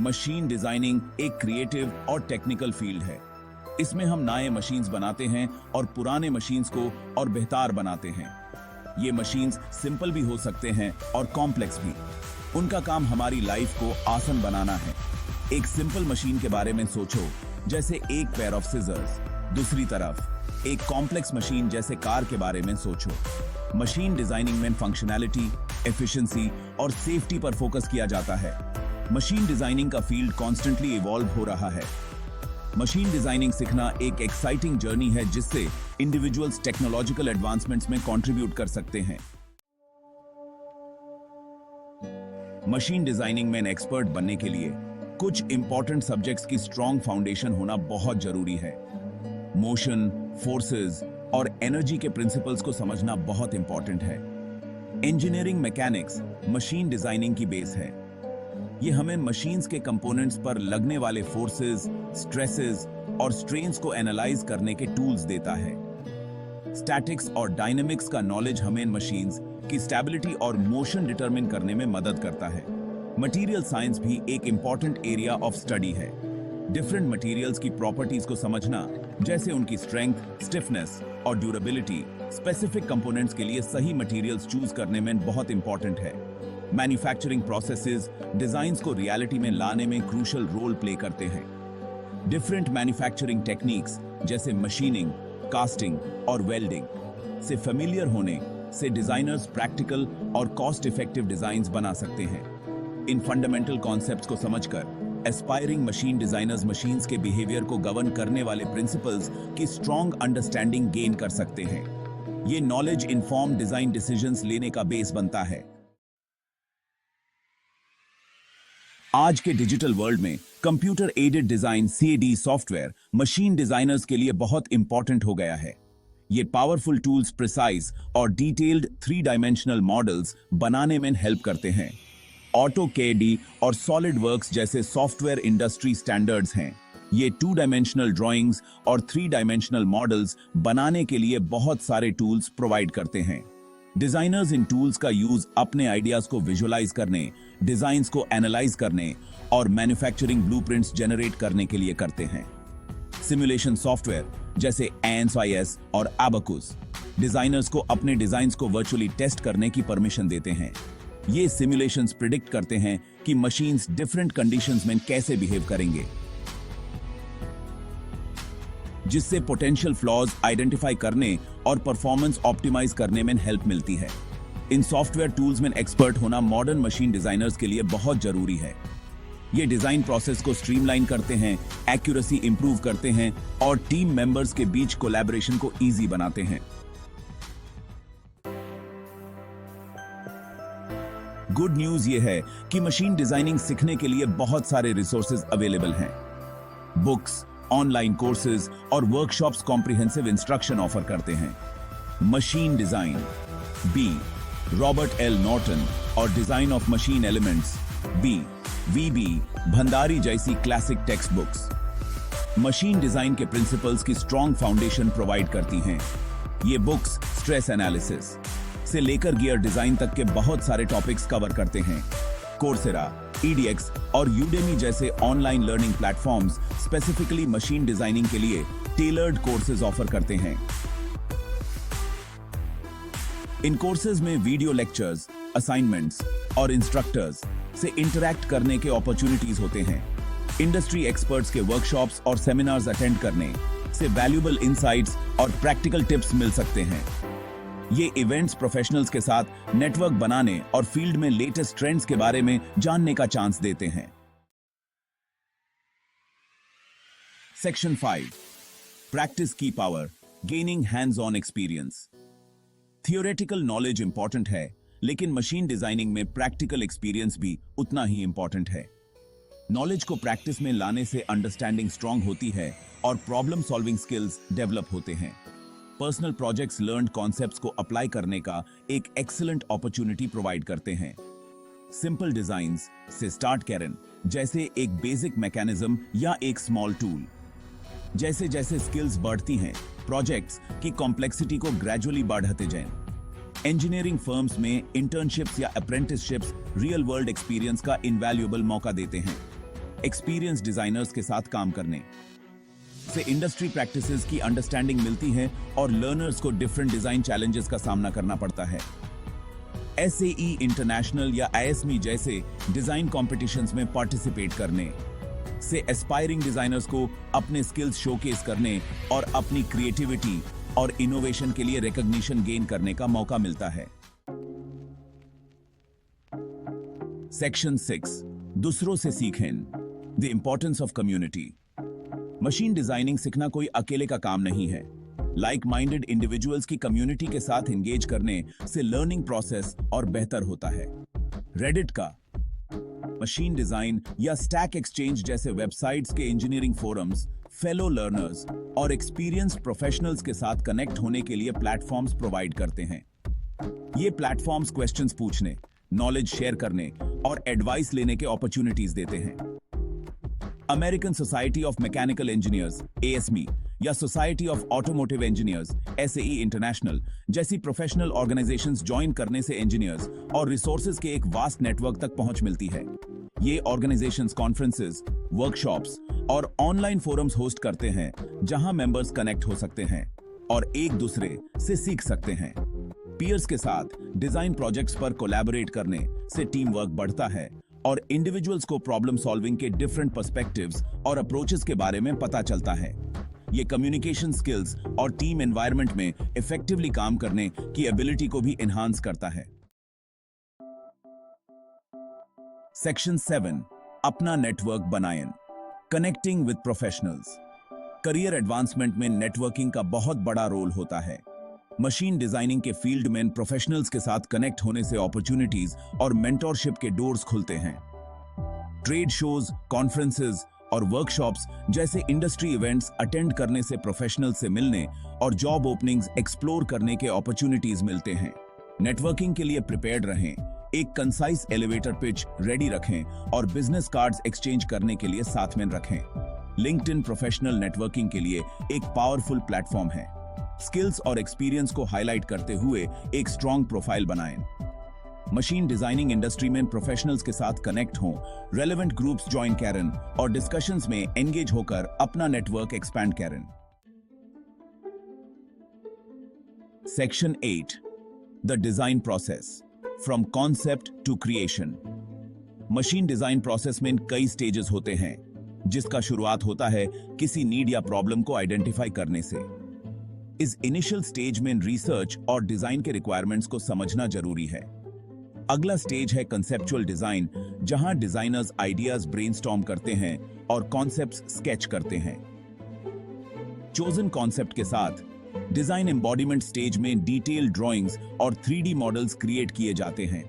Machine designing एक creative और technical field है। इसमें हम नए मशीन्स बनाते हैं और पुराने मशीन्स को और बेहतर बनाते हैं। ये मशीन्स सिंपल भी हो सकते हैं और कॉम्प्लेक्स भी। उनका काम हमारी लाइफ को आसान बनाना है। एक सिंपल मशीन के बारे में सोचो, जैसे एक पेयर ऑफ सिजर्स। दूसरी तरफ एक कॉम्प्लेक्स मशीन जैसे कार के बारे में सोचो। मशीन डिजाइनिंग में फंक्शनैलिटी, एफिशिएंसी और सेफ्टी पर फोकस किया जाता है। मशीन डिजाइनिंग का फील्ड कॉन्स्टेंटली इवॉल्व हो रहा है। मशीन डिजाइनिंग सीखना एक एक्साइटिंग जर्नी है जिससे इंडिविजुअल्स टेक्नोलॉजिकल एडवांसमेंट्स में कंट्रीब्यूट कर सकते हैं। मशीन डिजाइनिंग में एक्सपर्ट बनने के लिए कुछ इंपॉर्टेंट सब्जेक्ट्स की स्ट्रॉन्ग फाउंडेशन होना बहुत जरूरी है। मोशन, फोर्सेस और एनर्जी के प्रिंसिपल्स को समझना बहुत इंपॉर्टेंट है। इंजीनियरिंग मैकेनिक्स मशीन डिजाइनिंग की बेस है। ये हमें मशीन्स के कंपोनेंट्स पर लगने वाले फोर्सेस, स्ट्रेसेस और स्ट्रेन्स को एनालाइज करने के टूल्स देता है। स्टैटिक्स और डायनेमिक्स का नॉलेज हमें मशीन्स की स्टेबिलिटी और मोशन डिटरमिन करने में मदद करता है। मटेरियल साइंस भी एक इंपॉर्टेंट एरिया ऑफ स्टडी है। डिफरेंट मटेरियल्स की प्रॉपर्टीज को समझना, जैसे उनकी स्ट्रेंथ, स्टिफनेस और ड्यूरेबिलिटी, स्पेसिफिक कंपोनेंट्स के लिए सही मटेरियल्स चूज करने में बहुत इंपॉर्टेंट है। मैन्युफैक्चरिंग प्रोसेसेस डिजाइन्स को रियलिटी में लाने में क्रूशियल रोल प्ले करते हैं। डिफरेंट मैन्युफैक्चरिंग टेक्निक्स जैसे मशीनिंग, कास्टिंग और वेल्डिंग से फेमिलियर होने से डिजाइनर्स प्रैक्टिकल और कॉस्ट इफेक्टिव डिजाइन्स बना सकते हैं। इन फंडामेंटल कॉन्सेप्ट्स को समझकर एस्पायरिंग मशीन डिजाइनर्स मशीन्स के बिहेवियर को गवर्न करने वाले प्रिंसिपल्स की स्ट्रॉन्ग अंडरस्टैंडिंग गेन कर सकते हैं। ये नॉलेज इन्फॉर्म डिजाइन डिसीजंस लेने का बेस बनता है। आज के डिजिटल वर्ल्ड में computer aided design CAD software machine designers के लिए बहुत इंपॉर्टेंट हो गया है। ये पावरफुल टूल्स प्रिसाइज और डिटेल्ड 3 डायमेंशनल मॉडल्स बनाने में हेल्प करते हैं। AutoCAD और SolidWorks जैसे सॉफ्टवेयर इंडस्ट्री स्टैंडर्ड्स हैं। ये 2 डायमेंशनल ड्राइंग्स और 3 डायमेंशनल मॉडल्स बनाने के लिए बहुत सारे टूल्स प्रोवाइड करते हैं। डिजाइनर्स इन टूल्स का यूज अपने आइडियाज को विजुअलाइज करने, डिजाइन्स को एनालाइज करने और मैन्युफैक्चरिंग ब्लूप्रिंट्स जनरेट करने के लिए करते हैं। सिमुलेशन सॉफ्टवेयर जैसे ANSYS और Abacus डिजाइनर्स को अपने डिजाइन्स को वर्चुअली टेस्ट करने की परमिशन देते हैं। ये सिमुलेशंस प्रिडिक्ट करते हैं कि मशीन्स डिफरेंट कंडीशंस में कैसे बिहेव करेंगे, जिससे पोटेंशियल फ्लॉज आइडेंटिफाई करने और परफॉर्मेंस ऑप्टिमाइज करने में हेल्प मिलती है। इन सॉफ्टवेयर टूल्स में एक्सपर्ट होना मॉडर्न मशीन डिजाइनर्स के लिए बहुत जरूरी है। ये डिजाइन प्रोसेस को स्ट्रीमलाइन करते हैं, एक्यूरेसी इंप्रूव करते हैं और टीम मेंबर्स के बीच कोलैबोरेशन को इजी बनाते हैं। गुड न्यूज ये है कि मशीन डिजाइनिंग सीखने के लिए बहुत सारे रिसोर्सेज अवेलेबल हैं। बुक्स, ऑनलाइन कोर्सेज और वर्कशॉप्स कॉम्प्रिहेंसिव इंस्ट्रक्शन ऑफर करते हैं। Machine design by Robert L Norton और design of machine elements VB Bhandari जैसी classic textbooks machine design के प्रिंसिपल्स की स्ट्रॉन्ग फाउंडेशन प्रोवाइड करती हैं। ये बुक्स स्ट्रेस एनालिसिस से लेकर गियर डिजाइन तक के बहुत सारे टॉपिक्स कवर करते हैं। कोर्सेरा, EDX और यूडेमी जैसे online learning platforms specifically machine designing के लिए टेलर्ड कोर्सेज ऑफर करते हैं। इन कोर्सेज में वीडियो लेक्चर्स, असाइनमेंट्स और इंस्ट्रक्टर्स से इंटरैक्ट करने के अपॉर्चुनिटीज होते हैं। इंडस्ट्री एक्सपर्ट्स के वर्कशॉप्स और सेमिनार्स अटेंड करने से वैल्यूएबल इंसाइट्स और प्रैक्टिकल टिप्स मिल सकते हैं। ये इवेंट्स प्रोफेशनल्स के साथ नेटवर्क बनाने और फील्ड में लेटेस्ट ट्रेंड्स के बारे में जानने का चांस देते हैं। सेक्शन 5 प्रैक्टिस की power, gaining hands on experience. Theoretical knowledge important है, लेकिन मशीन डिजाइनिंग में प्रैक्टिकल एक्सपीरियंस भी उतना ही इंपॉर्टेंट है। नॉलेज को प्रैक्टिस में लाने से अंडरस्टैंडिंग स्ट्रांग होती है और प्रॉब्लम सॉल्विंग स्किल्स डेवलप होते हैं। पर्सनल प्रोजेक्ट्स लर्न्ड कॉन्सेप्ट्स को अप्लाई करने का एक एक्सीलेंट अपॉर्चुनिटी प्रोवाइड करते हैं। सिंपल डिजाइन्स से स्टार्ट करें, जैसे एक बेसिक मैकेनिज्म या एक स्मॉल टूल। जैसे जैसे स्किल्स बढ़ती हैं, प्रोजेक्ट्स की कॉम्प्लेक्सिटी को ग्रेजुअली बढ़ाते जाएं। इंजीनियरिंग फर्म्स में इंटर्नशिप्स या अप्रेंटिसशिप्स रियल वर्ल्ड एक्सपीरियंस का इनवैल्यूएबल मौका देते हैं। एक्सपीरियंस डिजाइनर्स के साथ काम करने से इंडस्ट्री प्रैक्टिसेस की अंडरस्टैंडिंग मिलती है और लर्नर्स को डिफरेंट डिजाइन चैलेंजेस का सामना करना पड़ता है। SAE इंटरनेशनल या ISME जैसे डिजाइन कॉम्पिटिशंस में पार्टिसिपेट करने से एस्पायरिंग डिजाइनर्स को अपने स्किल्स शोकेस करने और अपनी क्रिएटिविटी और इनोवेशन के लिए रिकॉग्निशन गेन करने का मौका मिलता है। सेक्शन 6 दूसरों से सीखें, the importance of community. Machine designing सीखना कोई अकेले का काम नहीं है। लाइक माइंडेड इंडिविजुअल्स की कम्युनिटी के साथ एंगेज करने से लर्निंग प्रोसेस और बेहतर होता है। रेडिट का मशीन डिजाइन या स्टैक एक्सचेंज जैसे वेबसाइट्स के इंजीनियरिंग फोरम्स फेलो लर्नर्स और एक्सपीरियंस्ड प्रोफेशनल्स के साथ कनेक्ट होने के लिए प्लेटफॉर्म्स प्रोवाइड करते हैं। ये प्लेटफॉर्म्स क्वेश्चंस पूछने, नॉलेज शेयर करने और एडवाइस लेने के अपॉर्चुनिटीज देते हैं। American society of mechanical engineers ASME या society of automotive engineers SAE international जैसी प्रोफेशनल ऑर्गेनाइजेशंस ज्वाइन करने से इंजीनियर्स और रिसोर्सेज के एक वास्ट नेटवर्क तक पहुंच मिलती है। ये ऑर्गेनाइजेशंस कॉन्फ्रेंसेस, वर्कशॉप्स और ऑनलाइन फोरम्स होस्ट करते हैं जहां मेंबर्स कनेक्ट हो सकते हैं और एक दूसरे से सीख सकते हैं। पीयर्स के साथ डिजाइन प्रोजेक्ट्स पर कोलैबोरेट करने से टीम वर्क बढ़ता है और इंडिविजुअल्स को प्रॉब्लम सॉल्विंग के डिफरेंट पर्सपेक्टिव्स और अप्रोचेस के बारे में पता चलता है। ये कम्युनिकेशन स्किल्स और टीम एनवायरनमेंट में इफेक्टिवली काम करने की एबिलिटी को भी एनहांस करता है। सेक्शन 7 अपना नेटवर्क बनाएं, connecting with professionals. Career advancement में नेटवर्किंग का बहुत बड़ा रोल होता है। मशीन डिजाइनिंग के फील्ड में प्रोफेशनल्स के साथ कनेक्ट होने से अपॉर्चुनिटीज और मेंटरशिप के डोर्स खुलते हैं। ट्रेड शोज, कॉन्फ्रेंसेस और वर्कशॉप्स जैसे इंडस्ट्री इवेंट्स अटेंड करने से प्रोफेशनल से मिलने और जॉब ओपनिंग्स एक्सप्लोर करने के अपॉर्चुनिटीज मिलते हैं। नेटवर्किंग के लिए प्रिपेयर्ड रहें, एक कंसाइज एलिवेटर पिच रेडी रखें और बिजनेस कार्ड्स एक्सचेंज करने के लिए साथ में रखें। लिंक्डइन प्रोफेशनल नेटवर्किंग के लिए एक पावरफुल प्लेटफॉर्म है। स्किल्स और एक्सपीरियंस को हाईलाइट करते हुए एक स्ट्रॉन्ग प्रोफाइल बनाएं। मशीन डिजाइनिंग इंडस्ट्री में प्रोफेशनल्स के साथ कनेक्ट हों, रेलेवेंट ग्रुप्स ज्वाइन करें और डिस्कशंस में एंगेज होकर अपना नेटवर्क एक्सपैंड करें। Section 8 the design process from concept to creation. Machine design process में कई स्टेजेस होते हैं, जिसका शुरुआत होता है किसी नीड या प्रॉब्लम को आइडेंटिफाई करने से। इस इनिशियल स्टेज में रिसर्च और डिजाइन के रिक्वायरमेंट्स को समझना जरूरी है। अगला स्टेज है कंसेप्चुअल डिजाइन, जहां डिजाइनर्स आइडियाज ब्रेनस्टॉर्म करते हैं और कॉन्सेप्ट्स स्केच करते हैं। चोजन कॉन्सेप्ट के साथ डिजाइन एम्बॉडीमेंट स्टेज में डिटेल ड्राइंग्स और 3D मॉडल्स क्रिएट किए जाते हैं।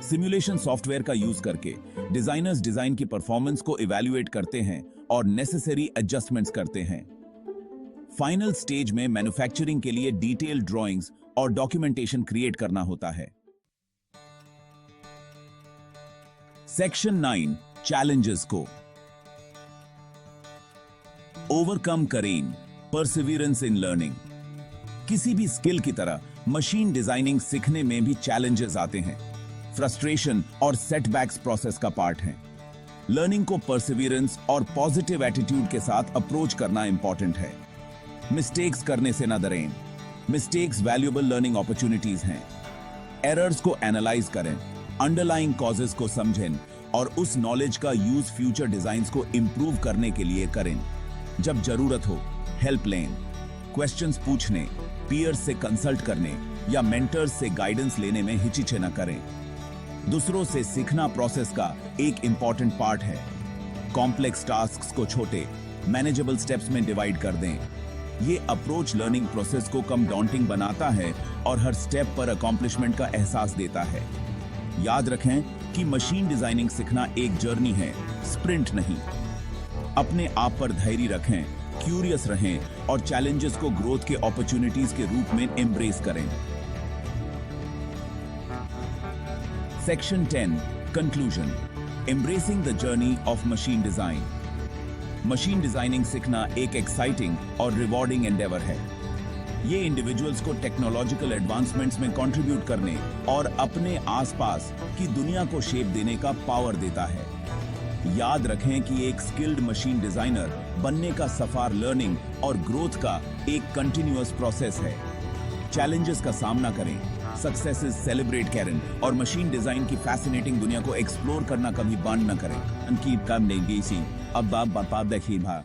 सिमुलेशन सॉफ्टवेयर का यूज करके डिजाइनर्स डिजाइन की परफॉर्मेंस को इवैल्यूएट करते हैं और नेसेसरी एडजस्टमेंट्स करते हैं। फाइनल स्टेज में मैन्युफैक्चरिंग के लिए डिटेल ड्राइंग्स और डॉक्यूमेंटेशन क्रिएट करना होता है। सेक्शन 9 चैलेंजेस को ओवरकम करें, परसिवियरेंस इन लर्निंग। किसी भी स्किल की तरह मशीन डिजाइनिंग सीखने में भी चैलेंजेस आते हैं। फ्रस्ट्रेशन और सेटबैक्स प्रोसेस का पार्ट है। लर्निंग को परसिवियरेंस और पॉजिटिव एटीट्यूड के साथ अप्रोच करना इंपॉर्टेंट है। मिस्टेक्स करने से न डरें। मिस्टेक्स वैल्यूएबल लर्निंग अपॉर्चुनिटीज हैं। एरर्स को एनालाइज करें, अंडरलाइंग कॉजेस को समझें और उस नॉलेज का यूज फ्यूचर डिजाइन्स को इंप्रूव करने के लिए करें। जब जरूरत हो हेल्प लें, क्वेश्चंस पूछने, पीयर्स से कंसल्ट करने या मेंटर्स से गाइडेंस लेने में हिचकिचाए न करें। दूसरों से सीखना प्रोसेस का एक इंपॉर्टेंट पार्ट है। कॉम्प्लेक्स टास्क्स को छोटे मैनेजेबल स्टेप्स में डिवाइड कर दें। ये अप्रोच लर्निंग प्रोसेस को कम डॉन्टिंग बनाता है और हर स्टेप पर अकॉम्प्लिशमेंट का एहसास देता है। याद रखें कि मशीन डिजाइनिंग सीखना एक जर्नी है, स्प्रिंट नहीं। अपने आप पर धैर्य रखें, क्यूरियस रहें और चैलेंजेस को ग्रोथ के अपॉर्चुनिटीज के रूप में एम्ब्रेस करें। Section 10 conclusion, embracing the journey of machine design. Machine designing सीखना एक एक्साइटिंग और रिवॉर्डिंग एंडेवर है। ये इंडिविजुअल्स को टेक्नोलॉजिकल एडवांसमेंट्स में कंट्रीब्यूट करने और अपने आसपास की दुनिया को शेप देने का पावर देता है। याद रखें कि एक स्किल्ड मशीन डिजाइनर बनने का सफर लर्निंग और ग्रोथ का एक कंटिन्यूअस प्रोसेस है। चैलेंजेस का सामना करें, सक्सेसेस सेलिब्रेट करें और मशीन डिजाइन की फैसिनेटिंग दुनिया को एक्सप्लोर करना कभी बंद न करें। अंकित काम नहीं गई सी अब बाप देखिए भा